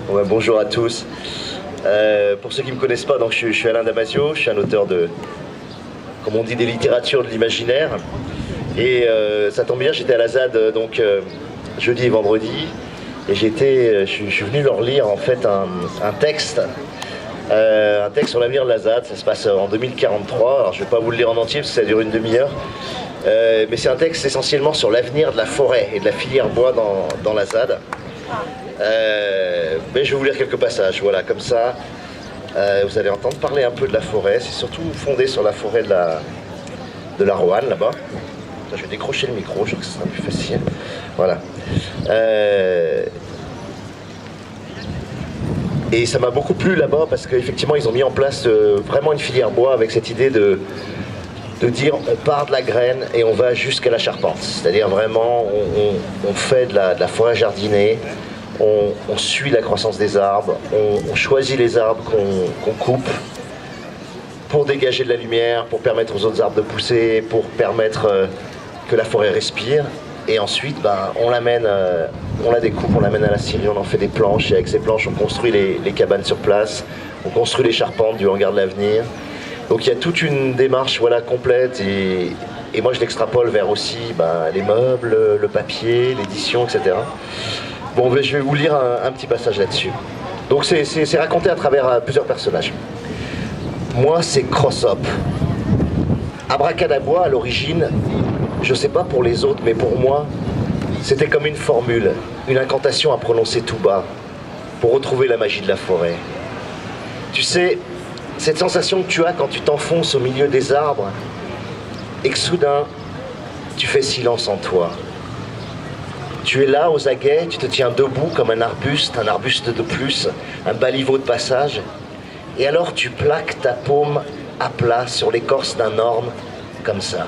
Ouais, bonjour à tous. Pour ceux qui ne me connaissent pas, donc je suis Alain Damasio, je suis un auteur de, comme on dit, des littératures de l'imaginaire. Et ça tombe bien, j'étais à la ZAD jeudi et vendredi, et je suis venu leur lire en fait un texte sur l'avenir de la ZAD. Ça se passe en 2043. Alors je ne vais pas vous le lire en entier parce que ça dure une demi-heure. Mais c'est un texte essentiellement sur l'avenir de la forêt et de la filière bois dans la ZAD. Mais je vais vous lire quelques passages, voilà, comme ça. Vous allez entendre parler un peu de la forêt. C'est surtout fondé sur la forêt de la Roanne, là-bas. Je vais décrocher le micro, je crois que ce sera plus facile. Voilà. Et ça m'a beaucoup plu là-bas parce qu'effectivement, ils ont mis en place vraiment une filière bois avec cette idée de dire on part de la graine et on va jusqu'à la charpente. C'est-à-dire vraiment, on fait de la forêt jardinée, on suit la croissance des arbres, on choisit les arbres qu'on coupe pour dégager de la lumière, pour permettre aux autres arbres de pousser, pour permettre que la forêt respire. Et ensuite, on la découpe, on l'amène à la scierie, on en fait des planches. Et avec ces planches, on construit les cabanes sur place, on construit les charpentes du hangar de l'avenir. Donc il y a toute une démarche complète. Et moi, je l'extrapole vers aussi les meubles, le papier, l'édition, etc. Bon, je vais vous lire un petit passage là-dessus. Donc c'est raconté à travers plusieurs personnages. Moi, c'est Crossop. Abracadabra, à l'origine, je sais pas pour les autres, mais pour moi, c'était comme une formule, une incantation à prononcer tout bas, pour retrouver la magie de la forêt. Tu sais, cette sensation que tu as quand tu t'enfonces au milieu des arbres, et que soudain, tu fais silence en toi. Tu es là, aux aguets, tu te tiens debout comme un arbuste de plus, un baliveau de passage, et alors tu plaques ta paume à plat sur l'écorce d'un orme, comme ça.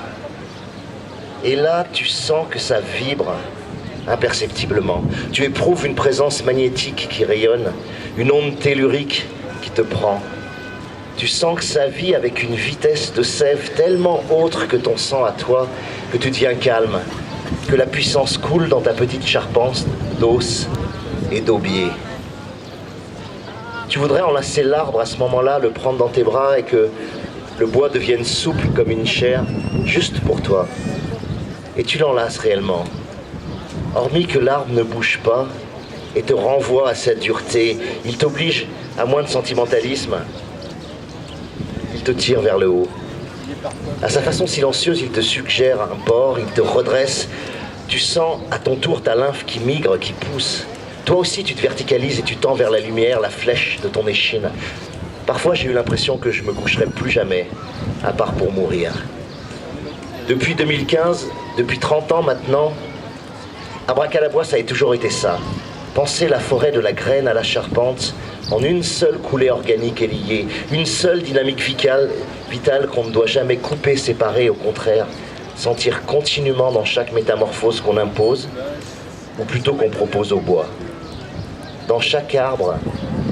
Et là, tu sens que ça vibre imperceptiblement. Tu éprouves une présence magnétique qui rayonne, une onde tellurique qui te prend. Tu sens que ça vit avec une vitesse de sève tellement autre que ton sang à toi, que tu deviens calme, que la puissance coule dans ta petite charpente d'os et d'aubier. Tu voudrais enlacer l'arbre à ce moment-là, le prendre dans tes bras et que le bois devienne souple comme une chair, juste pour toi. Et tu l'enlaces réellement. Hormis que l'arbre ne bouge pas et te renvoie à sa dureté, il t'oblige à moins de sentimentalisme. Il te tire vers le haut. À sa façon silencieuse, il te suggère un port, il te redresse. Tu sens à ton tour ta lymphe qui migre, qui pousse. Toi aussi, tu te verticalises et tu tends vers la lumière, la flèche de ton échine. Parfois, j'ai eu l'impression que je me coucherais plus jamais, à part pour mourir. Depuis 2015, depuis 30 ans maintenant, Abracadabra, ça a toujours été ça. Penser la forêt de la graine à la charpente en une seule coulée organique et liée, une seule dynamique vitale qu'on ne doit jamais couper, séparer, au contraire, sentir continuellement dans chaque métamorphose qu'on impose, ou plutôt qu'on propose au bois. Dans chaque arbre,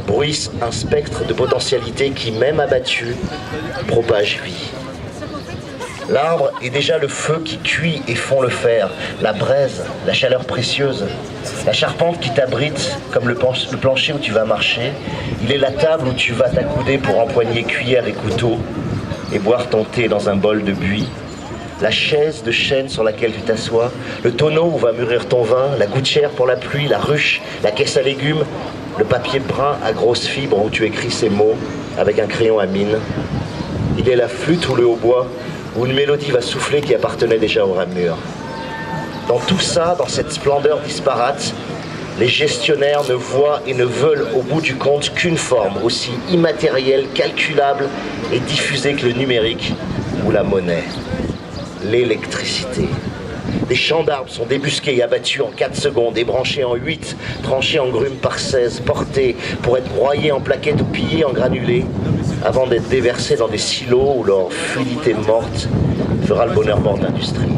bruisse un spectre de potentialité qui, même abattu, propage vie. L'arbre est déjà le feu qui cuit et fond le fer, la braise, la chaleur précieuse, la charpente qui t'abrite comme le plancher où tu vas marcher. Il est la table où tu vas t'accouder pour empoigner cuillère et couteau et boire ton thé dans un bol de buis. La chaise de chêne sur laquelle tu t'assois, le tonneau où va mûrir ton vin, la gouttière pour la pluie, la ruche, la caisse à légumes, le papier brun à grosses fibres où tu écris ces mots avec un crayon à mine. Il est la flûte ou le hautbois où une mélodie va souffler qui appartenait déjà au ramure. Dans tout ça, dans cette splendeur disparate, les gestionnaires ne voient et ne veulent au bout du compte qu'une forme aussi immatérielle, calculable et diffusée que le numérique ou la monnaie. L'électricité. Des champs d'arbres sont débusqués et abattus en 4 secondes, ébranchés en 8, tranchés en grumes par 16, portés pour être broyés en plaquettes ou pillés en granulés, avant d'être déversés dans des silos où leur fluidité morte fera le bonheur mort de l'industrie.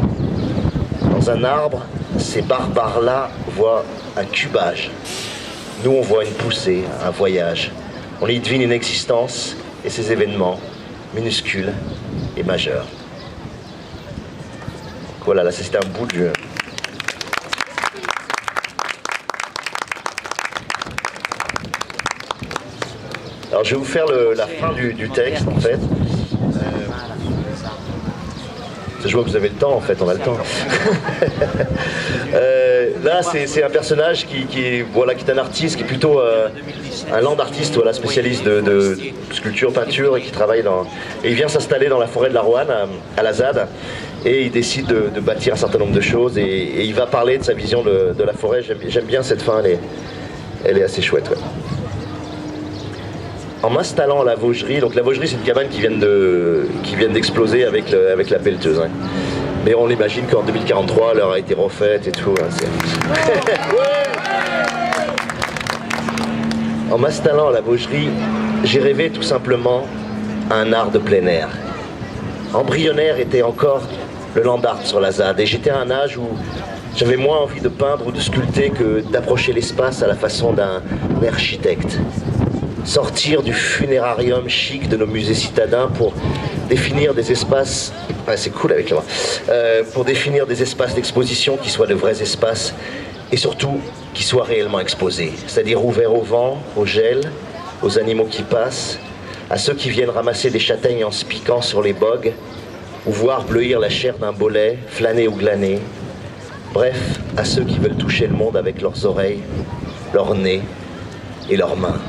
Dans un arbre, ces barbares-là voient un cubage. Nous, on voit une poussée, un voyage. On y devine une existence et ses événements minuscules et majeurs. Voilà, là c'était un bout de... Alors je vais vous faire la fin du texte en fait. Je vois que vous avez le temps en fait, on a le temps. Là c'est un personnage qui est un artiste, qui est plutôt un land artiste, voilà, spécialiste de sculpture, peinture et qui travaille et il vient s'installer dans la forêt de la Roanne, à la ZAD, et il décide de bâtir un certain nombre de choses et il va parler de sa vision de la forêt. J'aime bien cette fin, elle est assez chouette. Ouais. En m'installant à la Vosgerie, donc la Vosgerie c'est une cabane qui vient d'exploser avec la pelleteuse. Hein. Mais on imagine qu'en 2043 l'heure a été refaite et tout. Hein, en m'installant à la Vosgerie, j'ai rêvé tout simplement à un art de plein air. Embryonnaire était encore le land art sur la ZAD et j'étais à un âge où j'avais moins envie de peindre ou de sculpter que d'approcher l'espace à la façon d'un architecte. Sortir du funérarium chic de nos musées citadins pour définir des espaces, c'est cool avec moi, pour définir des espaces d'exposition qui soient de vrais espaces et surtout qui soient réellement exposés, c'est-à-dire ouverts au vent, au gel, aux animaux qui passent, à ceux qui viennent ramasser des châtaignes en se piquant sur les bogues, ou voir bleuir la chair d'un bolet, flâner ou glaner, bref, à ceux qui veulent toucher le monde avec leurs oreilles, leur nez et leurs mains.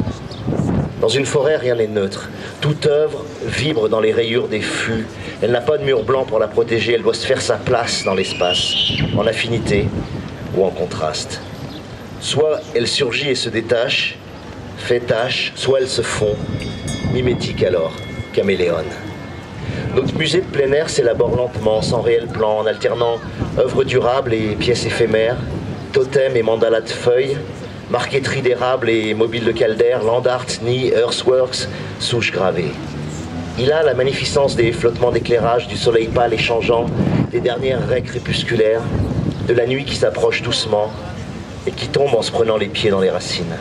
Dans une forêt, rien n'est neutre. Toute œuvre vibre dans les rayures des fûts. Elle n'a pas de mur blanc pour la protéger, elle doit se faire sa place dans l'espace, en affinité ou en contraste. Soit elle surgit et se détache, fait tache, soit elle se fond, mimétique alors, caméléone. Notre musée de plein air s'élabore lentement, sans réel plan, en alternant œuvres durables et pièces éphémères, totems et mandalas de feuilles, marqueterie d'érable et mobile de caldaire, land art, nid, earthworks, souches gravées. Il a la magnificence des flottements d'éclairage, du soleil pâle et changeant, des dernières raies crépusculaires, de la nuit qui s'approche doucement et qui tombe en se prenant les pieds dans les racines.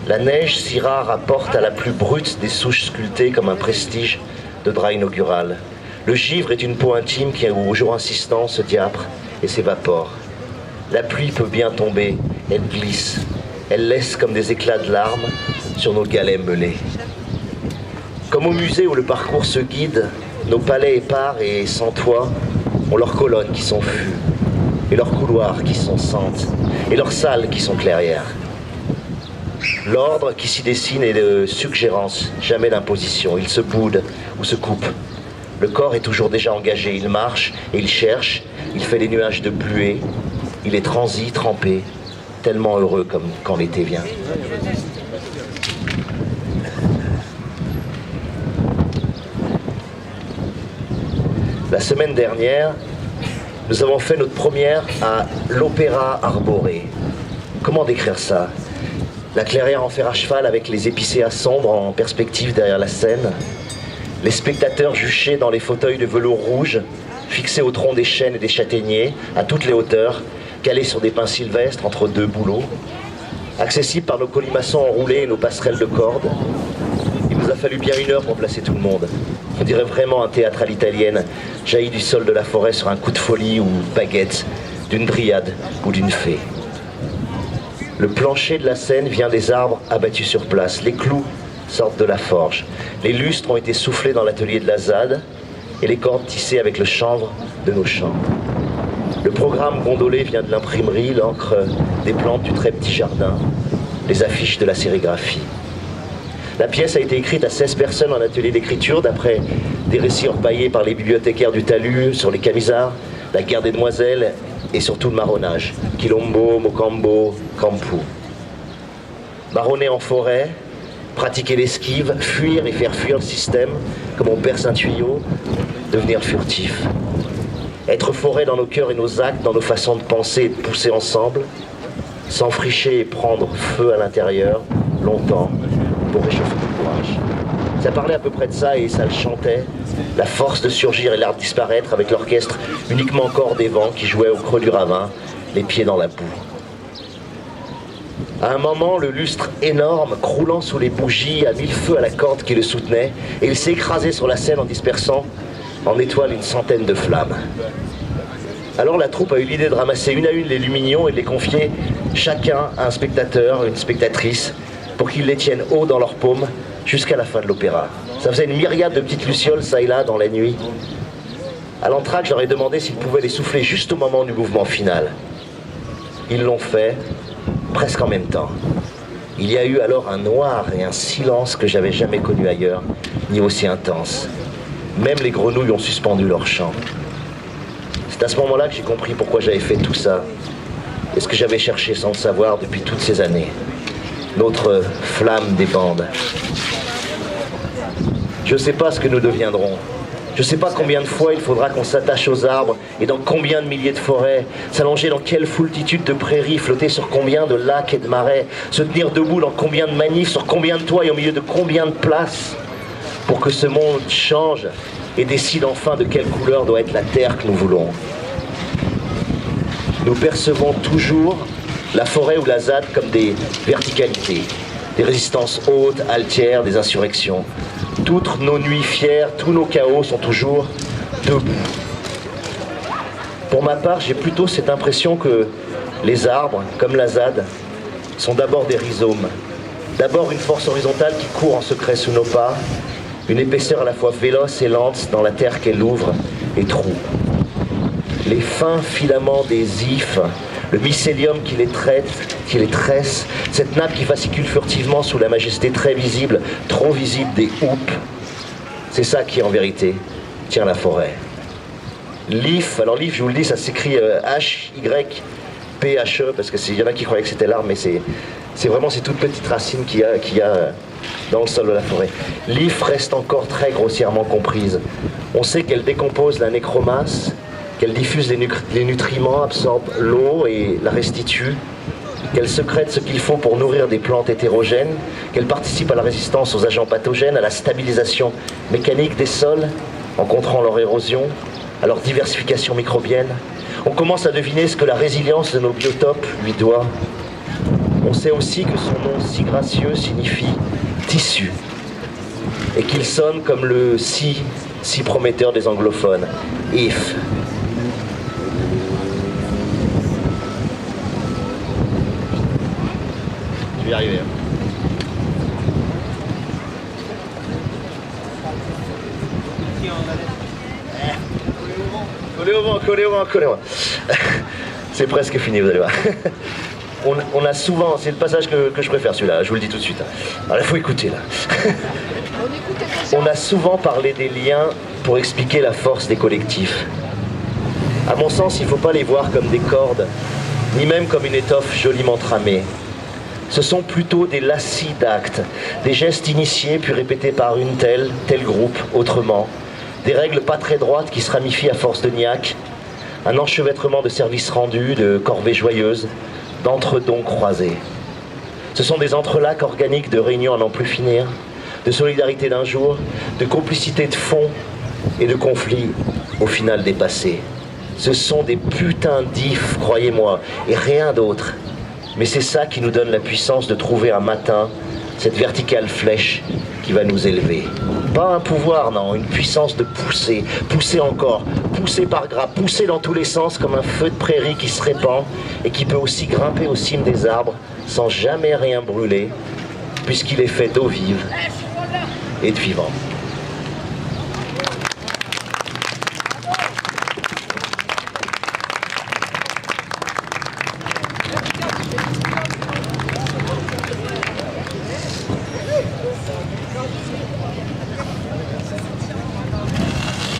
La neige si rare apporte à la plus brute des souches sculptées comme un prestige de drap inaugural. Le givre est une peau intime qui, au jour insistant, se diapre et s'évapore. La pluie peut bien tomber, elle glisse, elle laisse comme des éclats de larmes sur nos galets meulés. Comme au musée où le parcours se guide, nos palais épars et sans toit ont leurs colonnes qui sont fues, et leurs couloirs qui sont sentes, et leurs salles qui sont clairières. L'ordre qui s'y dessine est de suggérance, jamais d'imposition. Il se boude ou se coupe. Le corps est toujours déjà engagé, il marche et il cherche, il fait des nuages de buée, il est transi, trempé, tellement heureux comme quand l'été vient. La semaine dernière, nous avons fait notre première à l'Opéra Arboré. Comment décrire ça? La clairière en fer à cheval avec les épicéas sombres en perspective derrière la scène. Les spectateurs juchés dans les fauteuils de velours rouge, fixés au tronc des chênes et des châtaigniers, à toutes les hauteurs, calés sur des pins sylvestres entre deux bouleaux. Accessibles par nos colimaçons enroulés et nos passerelles de cordes. Il nous a fallu bien 1 heure pour placer tout le monde. On dirait vraiment un théâtre à l'italienne, jailli du sol de la forêt sur un coup de folie ou baguette d'une dryade ou d'une fée. Le plancher de la scène vient des arbres abattus sur place. Les clous sortent de la forge. Les lustres ont été soufflés dans l'atelier de la ZAD et les cordes tissées avec le chanvre de nos champs. Le programme gondolé vient de l'imprimerie, l'encre des plantes du très petit jardin, les affiches de la sérigraphie. La pièce a été écrite à 16 personnes en atelier d'écriture d'après des récits repaillés par les bibliothécaires du talus sur les camisards, la guerre des demoiselles et surtout le marronnage. Quilombo, Mocambo, Campu. Marronner en forêt, pratiquer l'esquive, fuir et faire fuir le système, comme on perce un tuyau, devenir furtif. Être forêt dans nos cœurs et nos actes, dans nos façons de penser et de pousser ensemble, s'enfricher et prendre feu à l'intérieur, longtemps, pour réchauffer le courage. Ça parlait à peu près de ça et ça le chantait, la force de surgir et l'art de disparaître avec l'orchestre uniquement corps des vents qui jouait au creux du ravin, les pieds dans la boue. À un moment, le lustre énorme, croulant sous les bougies, a mis le feu à la corde qui le soutenait et il s'est écrasé sur la scène en dispersant en étoile une centaine de flammes. Alors la troupe a eu l'idée de ramasser une à une les lumignons et de les confier chacun à un spectateur, une spectatrice, pour qu'ils les tiennent haut dans leurs paumes jusqu'à la fin de l'opéra. Ça faisait une myriade de petites lucioles ça et là dans la nuit. À l'entracte, je leur ai demandé s'ils pouvaient les souffler juste au moment du mouvement final. Ils l'ont fait, presque en même temps. Il y a eu alors un noir et un silence que j'avais jamais connu ailleurs, ni aussi intense. Même les grenouilles ont suspendu leur chant. C'est à ce moment-là que j'ai compris pourquoi j'avais fait tout ça, et ce que j'avais cherché sans le savoir depuis toutes ces années. Notre flamme des bandes. Je ne sais pas ce que nous deviendrons. Je ne sais pas combien de fois il faudra qu'on s'attache aux arbres et dans combien de milliers de forêts, s'allonger dans quelle foultitude de prairies, flotter sur combien de lacs et de marais, se tenir debout dans combien de manifs, sur combien de toits et au milieu de combien de places, pour que ce monde change et décide enfin de quelle couleur doit être la terre que nous voulons. Nous percevons toujours la forêt ou la ZAD comme des verticalités, des résistances hautes, altières, des insurrections. Toutes nos nuits fières, tous nos chaos sont toujours debout. Pour ma part, j'ai plutôt cette impression que les arbres, comme la ZAD, sont d'abord des rhizomes. D'abord une force horizontale qui court en secret sous nos pas, une épaisseur à la fois véloce et lente dans la terre qu'elle ouvre et troue. Les fins filaments des ifs, le mycélium qui les traite, qui les tresse, cette nappe qui fascicule furtivement sous la majesté très visible, trop visible des houppes, c'est ça qui en vérité tient la forêt. L'if, alors l'if je vous le dis, ça s'écrit H-Y-P-H-E, parce qu'il y en a qui croyaient que c'était l'arbre, mais c'est vraiment ces toutes petites racines qu'il y a dans le sol de la forêt. L'if reste encore très grossièrement comprise. On sait qu'elle décompose la nécromasse, qu'elle diffuse les nutriments, absorbe l'eau et la restitue, qu'elle sécrète ce qu'il faut pour nourrir des plantes hétérogènes, qu'elle participe à la résistance aux agents pathogènes, à la stabilisation mécanique des sols, en contrant leur érosion, à leur diversification microbienne. On commence à deviner ce que la résilience de nos biotopes lui doit. On sait aussi que son nom si gracieux signifie tissu, et qu'il sonne comme le si prometteur des anglophones, if. Je vais y arriver. Collez au vent. C'est presque fini, vous allez voir. On a souvent, c'est le passage que je préfère celui-là, je vous le dis tout de suite. Alors il faut écouter là. On a souvent parlé des liens pour expliquer la force des collectifs. À mon sens, il ne faut pas les voir comme des cordes, ni même comme une étoffe joliment tramée. Ce sont plutôt des lacis d'actes, des gestes initiés puis répétés par tel groupe, autrement. Des règles pas très droites qui se ramifient à force de niaque, un enchevêtrement de services rendus, de corvées joyeuses, d'entre-dons croisés. Ce sont des entrelacs organiques de réunions à n'en plus finir, de solidarité d'un jour, de complicité de fond et de conflits au final dépassés. Ce sont des putains d'ifs, croyez-moi, et rien d'autre. Mais c'est ça qui nous donne la puissance de trouver un matin cette verticale flèche qui va nous élever. Pas un pouvoir, non, une puissance de pousser, pousser encore, pousser par grappes, pousser dans tous les sens comme un feu de prairie qui se répand et qui peut aussi grimper aux cimes des arbres sans jamais rien brûler, puisqu'il est fait d'eau vive et de vivant.